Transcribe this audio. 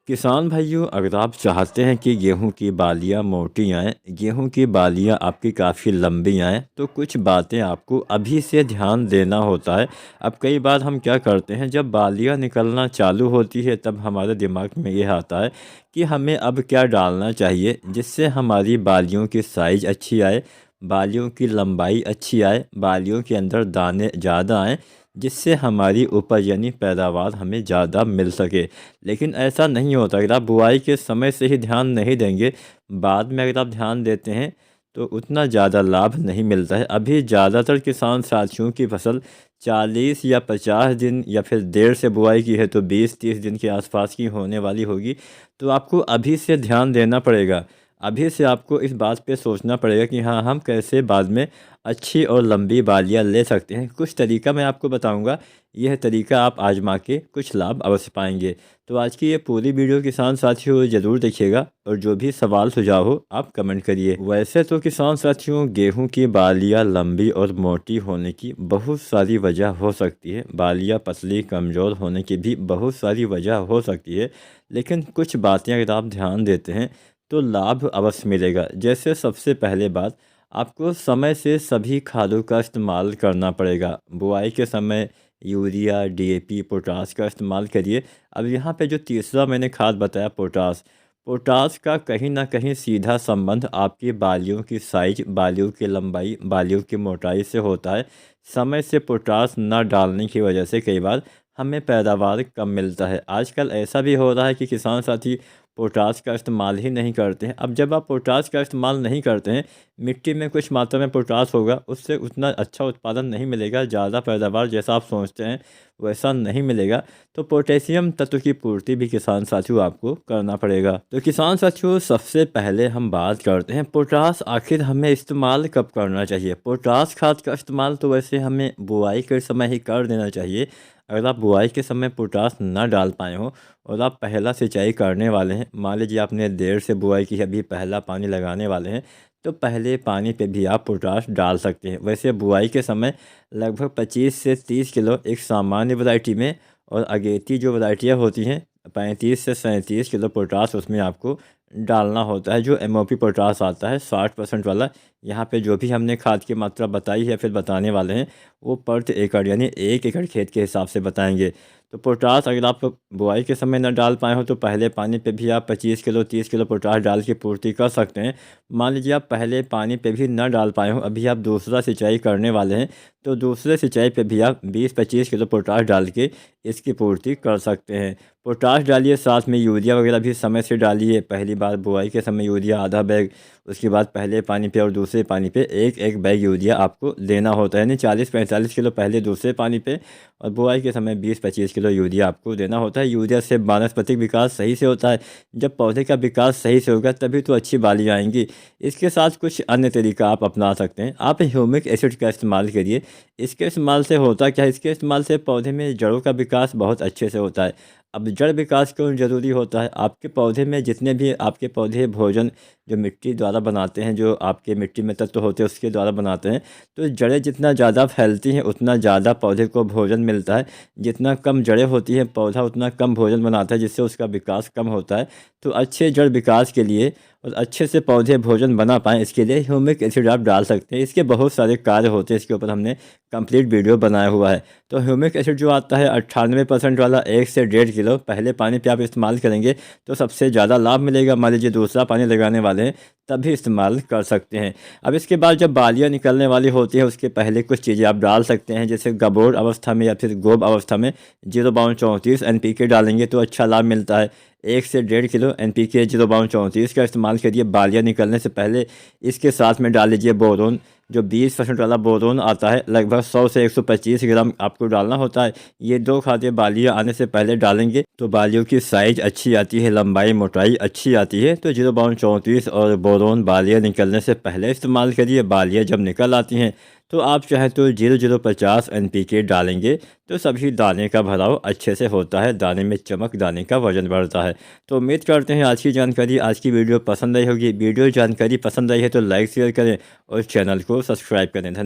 किसान भाइयों, अगर आप चाहते हैं कि गेहूं की बालियां मोटी आएँ, गेहूं की बालियां आपकी काफ़ी लंबी आएँ, तो कुछ बातें आपको अभी से ध्यान देना होता है। अब कई बार हम क्या करते हैं, जब बालियां निकलना चालू होती है तब हमारे दिमाग में ये आता है कि हमें अब क्या डालना चाहिए जिससे हमारी बालियों की साइज़ अच्छी आए, बालियों की लंबाई अच्छी आए, बालियों के अंदर दाने ज़्यादा आएँ, जिससे हमारी उपज यानी पैदावार हमें ज़्यादा मिल सके। लेकिन ऐसा नहीं होता। अगर आप बुआई के समय से ही ध्यान नहीं देंगे, बाद में अगर आप ध्यान देते हैं तो उतना ज़्यादा लाभ नहीं मिलता है। अभी ज़्यादातर किसान साथियों की फसल 40 या 50 दिन या फिर देर से बुआई की है तो 20-30 दिन के आसपास की होने वाली होगी। तो आपको अभी से ध्यान देना पड़ेगा। अभी से आपको इस बात पे सोचना पड़ेगा कि हाँ, हम कैसे बाद में अच्छी और लंबी बालियाँ ले सकते हैं। कुछ तरीका मैं आपको बताऊंगा, यह तरीका आप आजमा के कुछ लाभ अवश्य पाएंगे। तो आज की ये पूरी वीडियो किसान साथियों ज़रूर देखिएगा, और जो भी सवाल सुझाव हो आप कमेंट करिए। वैसे तो किसान साथियों, गेहूं की बालियाँ लंबी और मोटी होने की बहुत सारी वजह हो सकती है। बालियाँ पतली कमज़ोर होने की भी बहुत सारी वजह हो सकती है, लेकिन कुछ बातें अगर आप ध्यान देते हैं तो लाभ अवश्य मिलेगा। जैसे सबसे पहले बात, आपको समय से सभी खादों का इस्तेमाल करना पड़ेगा। बुआई के समय यूरिया, डीएपी, पोटास का इस्तेमाल करिए। अब यहाँ पे जो तीसरा मैंने खाद बताया, पोटास, पोटास का कहीं ना कहीं सीधा संबंध आपकी बालियों की साइज, बालियों की लंबाई, बालियों की मोटाई से होता है। समय से पोटास न डालने की वजह से कई बार हमें पैदावार कम मिलता है। आजकल ऐसा भी हो रहा है कि किसान साथी पोटास का इस्तेमाल ही नहीं करते हैं। अब जब आप पोटास का इस्तेमाल नहीं करते हैं, मिट्टी में कुछ मात्रा में पोटास होगा, उससे उतना अच्छा उत्पादन नहीं मिलेगा, ज़्यादा पैदावार जैसा आप सोचते हैं वैसा नहीं मिलेगा। तो पोटेशियम तत्व की पूर्ति भी किसान साथियों आपको करना पड़ेगा। तो किसान साथियों, सबसे पहले हम बात करते हैं पोटास आखिर हमें इस्तेमाल कब करना चाहिए। पोटास खाद का इस्तेमाल तो वैसे हमें बुआई के समय ही कर देना चाहिए। अगर आप बुआई के समय पोटास ना डाल पाए हो और आप पहला सिंचाई करने वाले हैं, मान लीजिए आपने देर से बुआई की है, अभी पहला पानी लगाने वाले हैं, तो पहले पानी पे भी आप पोटाश डाल सकते हैं। वैसे बुआई के समय लगभग 25 से 30 किलो एक सामान्य वैरायटी में, और अगेती जो वैरायटियाँ होती हैं 35 से 37 किलो पोटाश उसमें आपको डालना होता है। जो एमओपी पोटाश आता है 60% वाला, यहाँ पे जो भी हमने खाद की मात्रा बताई है फिर बताने वाले हैं, वो प्रति एकड़ यानी 1 एकड़ खेत के हिसाब से बताएंगे। तो पोटाश अगर आप बुआई के समय न डाल पाए हो तो पहले पानी पे भी आप 25 किलो 30 किलो पोटाश डाल के पूर्ति कर सकते हैं। मान लीजिए आप पहले पानी पे भी न डाल पाए हो, अभी आप दूसरा सिंचाई करने वाले हैं, तो दूसरे सिंचाई पे भी आप 20-25 किलो पोटाश डाल के इसकी पूर्ति कर सकते हैं। पोटाश डालिए, साथ में यूरिया वगैरह भी समय से डालिए। पहली बार बुआई के समय यूरिया आधा बैग, उसके बाद पहले पानी पे और दूसरे पानी पे एक एक बैग यूरिया आपको देना होता है। यानी 40-45 किलो पहले दूसरे पानी पे, और बुआई के समय 20-25 किलो यूरिया आपको देना होता है। यूरिया से वानस्पतिक विकास सही से होता है। जब पौधे का विकास सही से होगा तभी तो अच्छी बाली आएंगी। इसके साथ कुछ अन्य तरीका आप अपना सकते हैं। आप ह्यूमिक एसिड का इस्तेमाल करिए। इसके इस्तेमाल से होता क्या है, इसके इस्तेमाल से पौधे में जड़ों का विकास बहुत अच्छे से होता है। अब जड़ विकास क्यों ज़रूरी होता है, आपके पौधे में जितने भी आपके पौधे भोजन जो मिट्टी द्वारा बनाते हैं, जो आपके मिट्टी में तत्व होते हैं उसके द्वारा बनाते हैं, तो जड़ें जितना ज़्यादा फैलती हैं उतना ज़्यादा पौधे को भोजन मिलता है। जितना कम जड़ें होती हैं पौधा उतना कम भोजन बनाता है, जिससे उसका विकास कम होता है। तो अच्छे जड़ विकास के लिए और अच्छे से पौधे भोजन बना पाएँ, इसके लिए ह्यूमिक एसिड आप डाल सकते हैं। इसके बहुत सारे कार्य होते हैं, इसके ऊपर हमने कंप्लीट वीडियो बनाया हुआ है। तो ह्यूमिक एसिड जो आता है 98% वाला 1 से 1.5 किलो पहले पानी पे आप इस्तेमाल करेंगे तो सबसे ज़्यादा लाभ मिलेगा। मान लीजिए दूसरा पानी लगाने वाले हैं तब भी इस्तेमाल कर सकते हैं। अब इसके बाद जब बालियाँ निकलने वाली होती है उसके पहले कुछ चीज़ें आप डाल सकते हैं, जैसे गबोर अवस्था में या फिर गोब अवस्था में 0.34 NPK डालेंगे तो अच्छा लाभ मिलता है। 1 से 1.5 किलो NPK 0.34 का इस्तेमाल करिए बालियाँ निकलने से पहले। इसके साथ में डाल लीजिए बोरोन, जो 20% वाला बोरोन आता है, लगभग 100 से 125 ग्राम आपको डालना होता है। ये दो खादें बालियाँ आने से पहले डालेंगे तो बालियों की साइज अच्छी आती है, लंबाई मोटाई अच्छी आती है। तो 0.34 और बोरोन बालियाँ निकलने से पहले इस्तेमाल करिए। बालियाँ जब निकल आती हैं तो आप चाहें तो 0.050 NPK डालेंगे तो सभी दाने का भराव अच्छे से होता है, दाने में चमक, दाने का वजन बढ़ता है। तो उम्मीद करते हैं आज की जानकारी, आज की वीडियो पसंद आई होगी। वीडियो जानकारी पसंद आई है तो लाइक शेयर करें और चैनल को सब्सक्राइब करें।